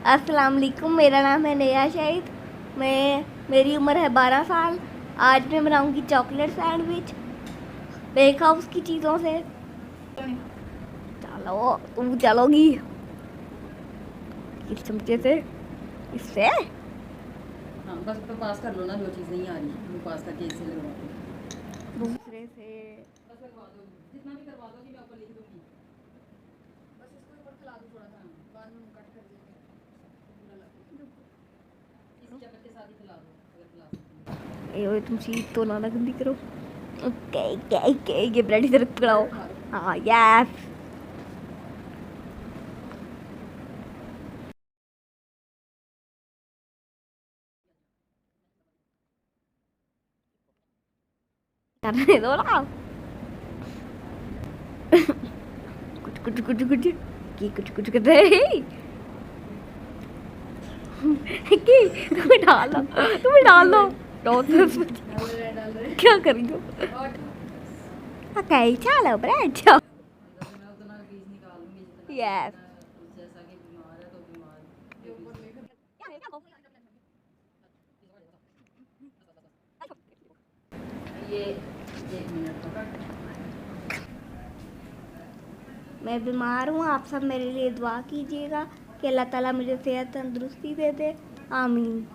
अस्सलाम वालेकुम, मेरा नाम है नेहा शाहिद। मेरी उम्र है 12 साल। आज मैं बनाऊंगी चॉकलेट सैंडविच बेक हाउस की चीज़ों से। चलो तुम चलोगी इस चमचे से, इससे हाँ बस तो पास कर लो ना, जो चीज़ नहीं आ रही वो पास करके इससे लगवा दो। दूसरे से बस लगवा दो, जितना भी करवा दो कि मैं ऊपर लिख दूंगी। बस इसको ऊपर खिला दो थोड़ा सा, बाद में कट कर देंगे पूरा लगा। इस चक्कर के साथ ही खिला दो अगर खिला सकते ये तुम चीज तो ना गंदी करो। ओके ओके ओके, ये ब्रेड इधर पकड़ाओ। हाँ यस, करने दो ना। कुछ कुछ कुछ कुछ की कुछ कर रहे हैं कि तुम्हें डाल दो डाल रहे क्या करियो। और ओके चलो ब्रेड चलो। मैं उतना बीज निकाल लूंगी जितना यस जैसा कि बीमार है तो बीमार के ऊपर लिख ये 1 मिनट पकड़। मैं बीमार हूँ, आप सब मेरे लिए दुआ कीजिएगा कि अल्लाह ताला मुझे सेहत तंदुरुस्ती दे दे। आमीन।